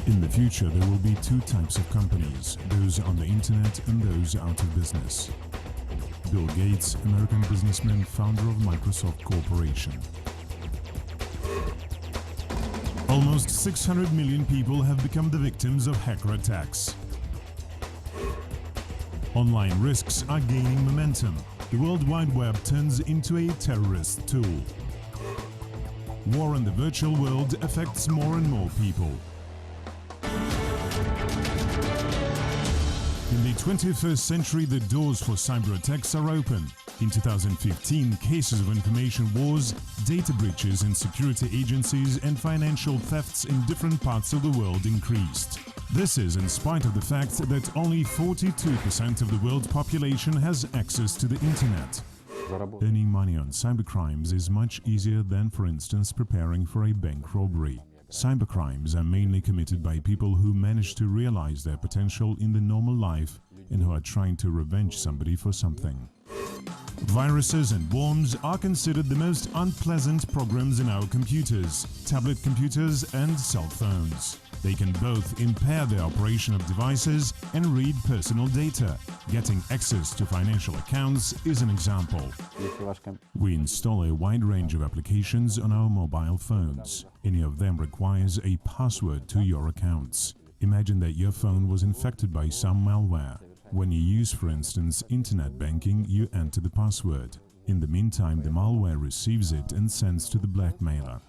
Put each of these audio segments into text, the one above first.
In the future, there will be two types of companies, those on the internet and those out of business. Bill Gates, American businessman, founder of Microsoft Corporation. Almost 600 million people have become the victims of hacker attacks. Online risks are gaining momentum. The World Wide Web turns into a terrorist tool. War in the virtual world affects more and more people. In the 21st century, the doors for cyber attacks are open. In 2015, cases of information wars, data breaches in security agencies and financial thefts in different parts of the world increased. This is in spite of the fact that only 42% of the world population has access to the internet. Earning money on cybercrimes is much easier than, for instance, preparing for a bank robbery. Cybercrimes are mainly committed by people who manage to realize their potential in the normal life and who are trying to revenge somebody for something. Viruses and worms are considered the most unpleasant programs in our computers, tablet computers and cell phones. They can both impair the operation of devices and read personal data. Getting access to financial accounts is an example. We install a wide range of applications on our mobile phones. Any of them requires a password to your accounts. Imagine that your phone was infected by some malware. When you use, for instance, internet banking, you enter the password. In the meantime, the malware receives it and sends to the blackmailer.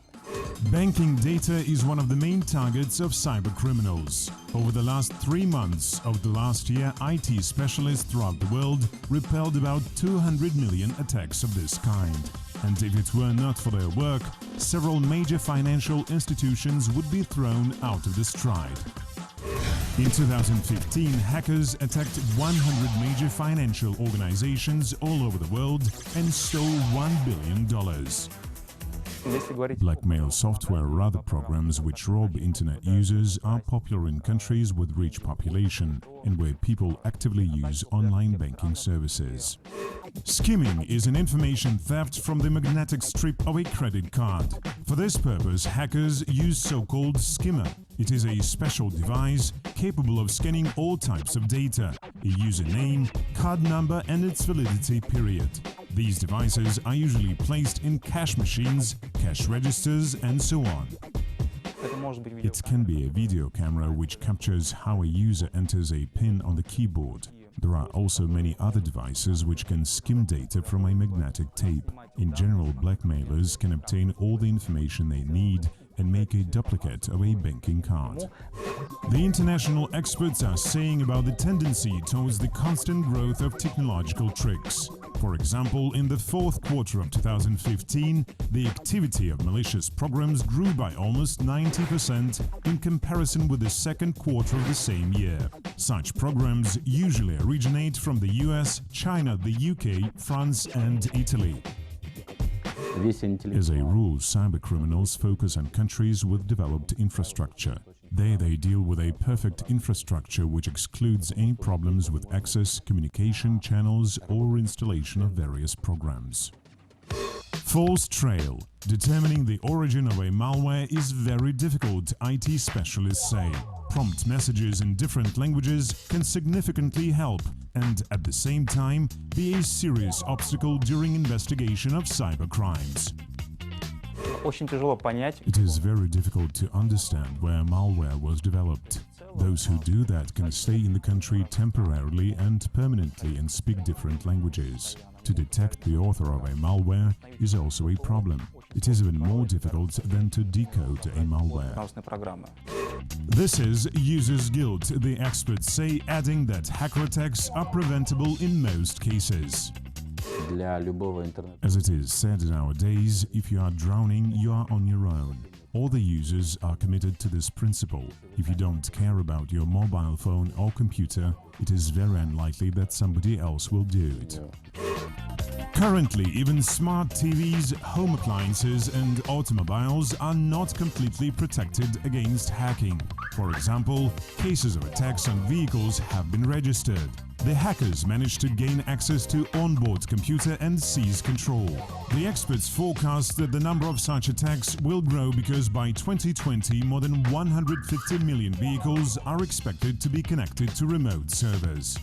Banking data is one of the main targets of cybercriminals. Over the last 3 months of the last year, IT specialists throughout the world repelled about 200 million attacks of this kind. And if it were not for their work, several major financial institutions would be thrown out of the stride. In 2015, hackers attacked 100 major financial organizations all over the world and stole $1 billion. Blackmail software or other programs which rob internet users are popular in countries with rich population and where people actively use online banking services. Skimming is an information theft from the magnetic strip of a credit card. For this purpose, hackers use so-called skimmer. It is a special device capable of scanning all types of data, a username, card number and its validity period. These devices are usually placed in cash machines, cash registers and so on. It can be a video camera which captures how a user enters a PIN on the keyboard. There are also many other devices which can skim data from a magnetic tape. In general, blackmailers can obtain all the information they need and make a duplicate of a banking card. The international experts are saying about the tendency towards the constant growth of technological tricks. For example, in the fourth quarter of 2015, the activity of malicious programs grew by almost 90% in comparison with the second quarter of the same year. Such programs usually originate from the US, China, the UK, France and Italy. As a rule, cybercriminals focus on countries with developed infrastructure. There they deal with a perfect infrastructure which excludes any problems with access, communication channels or installation of various programs. False trail. Determining the origin of a malware is very difficult, IT specialists say. Prompt messages in different languages can significantly help and, at the same time, be a serious obstacle during investigation of cybercrimes. It is very difficult to understand where malware was developed. Those who do that can stay in the country temporarily and permanently and speak different languages. To detect the author of a malware is also a problem. It is even more difficult than to decode a malware. This is user's guilt, the experts say, adding that hacker attacks are preventable in most cases. As it is said nowadays, if you are drowning, you are on your own. All the users are committed to this principle. If you don't care about your mobile phone or computer, it is very unlikely that somebody else will do it. Currently, even smart TVs, home appliances and automobiles are not completely protected against hacking. For example, cases of attacks on vehicles have been registered. The hackers managed to gain access to onboard computer and seize control. The experts forecast that the number of such attacks will grow because by 2020 more than 150 million vehicles are expected to be connected to remote servers.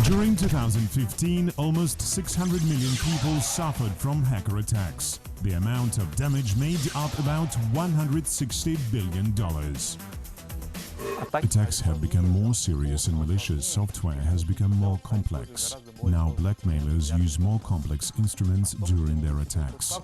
During 2015, almost 600 million people suffered from hacker attacks. The amount of damage made up about $160 billion. Attacks have become more serious and malicious software has become more complex. Now blackmailers use more complex instruments during their attacks.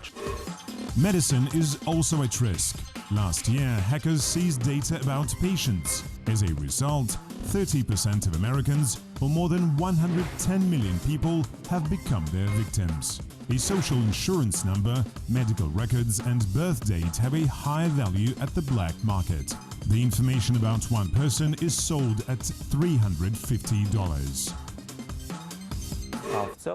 Medicine is also at risk. Last year, hackers seized data about patients. As a result, 30% of Americans, or more than 110 million people, have become their victims. A social insurance number, medical records and birth date have a higher value at the black market. The information about one person is sold at $350.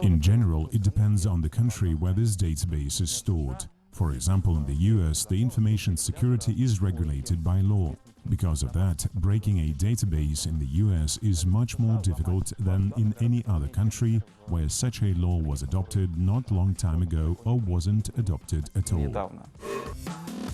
In general, it depends on the country where this database is stored. For example, in the US, the information security is regulated by law. Because of that, breaking a database in the US is much more difficult than in any other country where such a law was adopted not long time ago or wasn't adopted at all.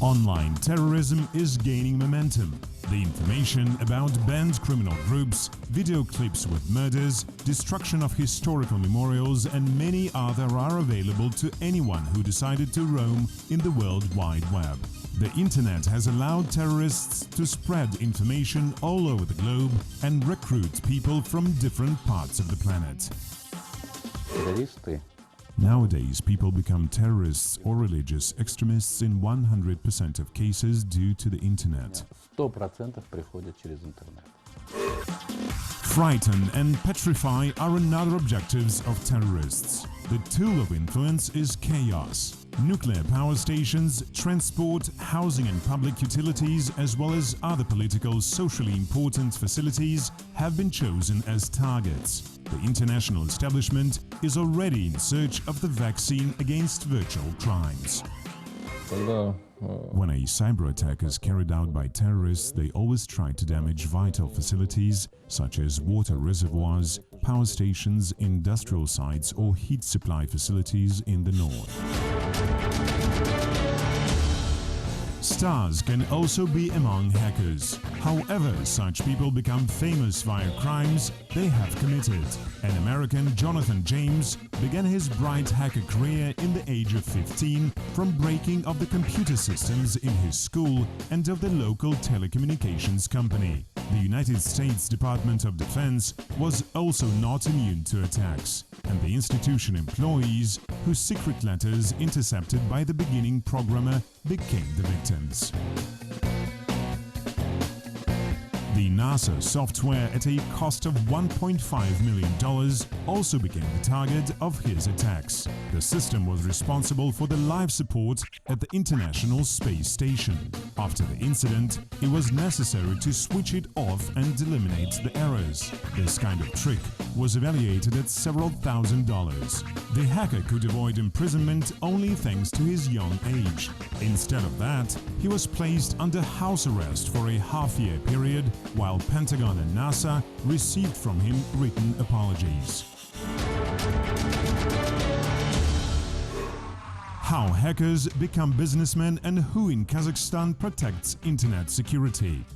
Online terrorism is gaining momentum. The information about banned criminal groups, video clips with murders, destruction of historical memorials and many other are available to anyone who decided to roam in the World Wide Web. The internet has allowed terrorists to spread information all over the globe and recruit people from different parts of the planet. Nowadays, people become terrorists or religious extremists in 100% of cases due to the internet. 100% приходят через интернет. Frighten and petrify are another objectives of terrorists. The tool of influence is chaos. Nuclear power stations, transport, housing and public utilities, as well as other political, socially important facilities have been chosen as targets. The international establishment is already in search of the vaccine against virtual crimes. When a cyber attack is carried out by terrorists, they always try to damage vital facilities such as water reservoirs, power stations, industrial sites or heat supply facilities in the north. Stars can also be among hackers. However, such people become famous via crimes they have committed. An American, Jonathan James, began his bright hacker career in the age of 15 from breaking of the computer systems in his school and of the local telecommunications company. The United States Department of Defense was also not immune to attacks, and the institution employees whose secret letters intercepted by the beginning programmer became the victims. The NASA software at a cost of $1.5 million also became the target of his attacks. The system was responsible for the life support at the International Space Station. After the incident, it was necessary to switch it off and eliminate the errors. This kind of trick was evaluated at several $1,000s. The hacker could avoid imprisonment only thanks to his young age. Instead of that, he was placed under house arrest for a half-year period, while Pentagon and NASA received from him written apologies. How hackers become businessmen and who in Kazakhstan protects internet security.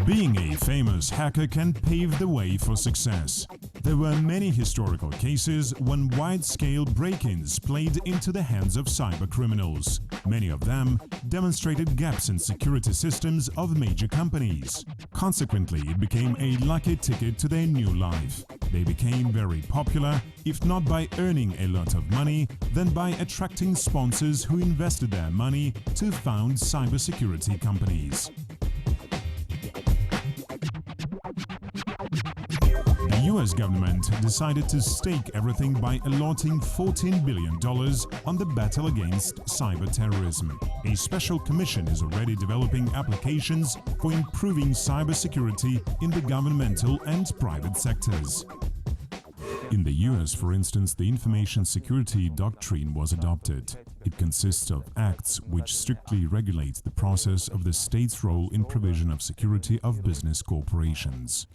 Being a famous hacker can pave the way for success. There were many historical cases when wide-scale break-ins played into the hands of cybercriminals. Many of them demonstrated gaps in security systems of major companies. Consequently, it became a lucky ticket to their new life. They became very popular, if not by earning a lot of money, then by attracting sponsors who invested their money to found cybersecurity companies. The US government decided to stake everything by allotting $14 billion on the battle against cyber terrorism. A special commission is already developing applications for improving cybersecurity in the governmental and private sectors. In the US, for instance, the information security doctrine was adopted. It consists of acts which strictly regulate the process of the state's role in provision of security of business corporations.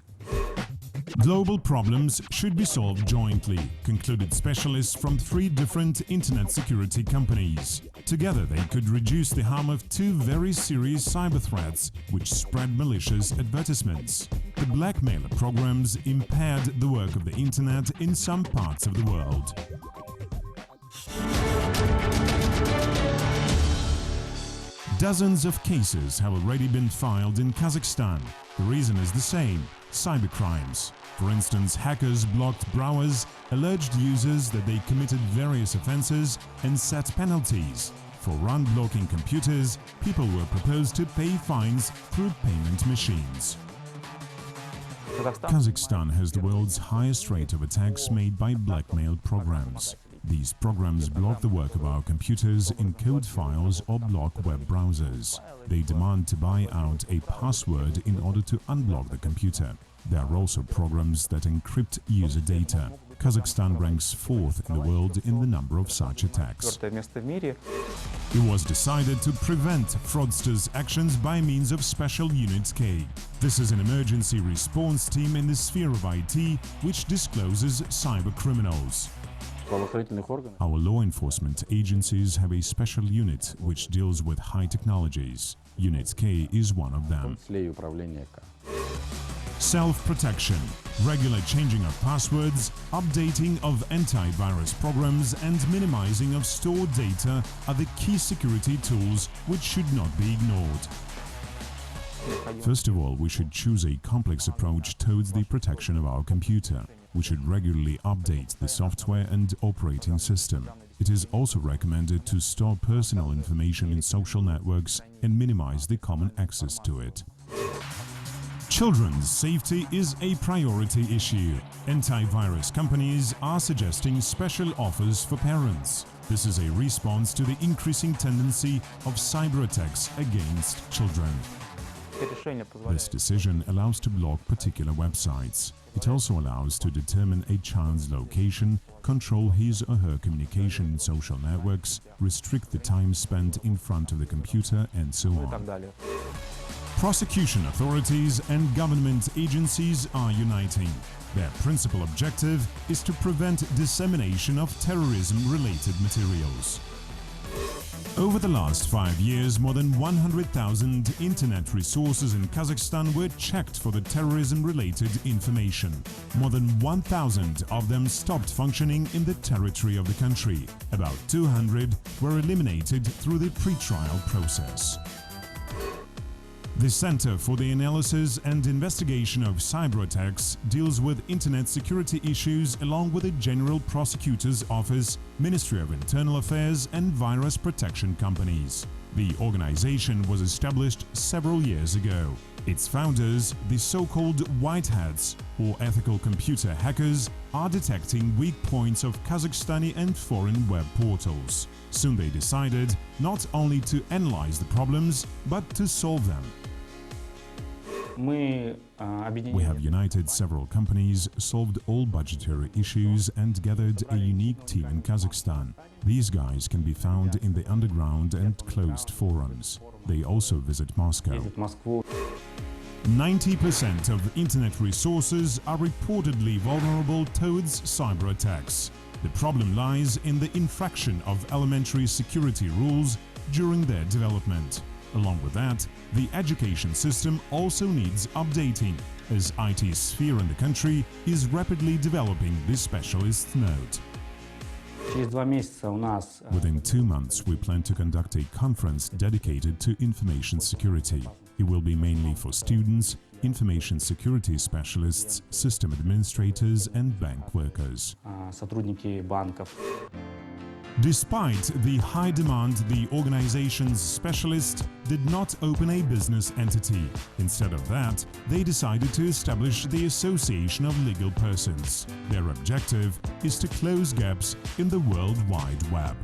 Global problems should be solved jointly, concluded specialists from 3 different internet security companies. Together they could reduce the harm of 2 very serious cyber threats which spread malicious advertisements. The blackmailer programs impaired the work of the internet in some parts of the world. Dozens of cases have already been filed in Kazakhstan. The reason is the same: cybercrimes. For instance, hackers blocked browsers, alleged users that they committed various offenses, and set penalties. For unblocking computers, people were proposed to pay fines through payment machines. Kazakhstan has the world's highest rate of attacks made by blackmail programs. These programs block the work of our computers, encode files or block web browsers. They demand to buy out a password in order to unblock the computer. There are also programs that encrypt user data. Kazakhstan ranks 4th in the world in the number of such attacks. It was decided to prevent fraudsters' actions by means of Special Unit K. This is an emergency response team in the sphere of IT which discloses cyber criminals. Our law enforcement agencies have a special unit which deals with high technologies. Unit K is one of them. Self-protection, regular changing of passwords, updating of antivirus programs and minimizing of stored data are the key security tools which should not be ignored. First of all, we should choose a complex approach towards the protection of our computer. We should regularly update the software and operating system. It is also recommended to store personal information in social networks and minimize the common access to it. Children's safety is a priority issue. Antivirus companies are suggesting special offers for parents. This is a response to the increasing tendency of cyber attacks against children. This decision allows to block particular websites. It also allows to determine a child's location, control his or her communication in social networks, restrict the time spent in front of the computer, and so on. Prosecution authorities and government agencies are uniting. Their principal objective is to prevent dissemination of terrorism-related materials. Over the last 5 years, more than 100,000 internet resources in Kazakhstan were checked for the terrorism-related information. More than 1,000 of them stopped functioning in the territory of the country. About 200 were eliminated through the pre-trial process. The Center for the Analysis and Investigation of Cyber Attacks deals with internet security issues along with the General Prosecutor's Office, Ministry of Internal Affairs and virus protection companies. The organization was established several years ago. Its founders, the so-called white hats or ethical computer hackers, are detecting weak points of Kazakhstani and foreign web portals. Soon they decided not only to analyze the problems, but to solve them. We have united several companies, solved all budgetary issues and gathered a unique team in Kazakhstan. These guys can be found in the underground and closed forums. They also visit Moscow. 90% of internet resources are reportedly vulnerable towards cyber attacks. The problem lies in the infraction of elementary security rules during their development. Along with that, the education system also needs updating, as IT sphere in the country is rapidly developing, the specialists note. Within 2 months, we plan to conduct a conference dedicated to information security. It will be mainly for students, information security specialists, system administrators and bank workers. Despite the high demand, the organization's specialists did not open a business entity. Instead of that, they decided to establish the Association of Legal Persons. Their objective is to close gaps in the World Wide Web.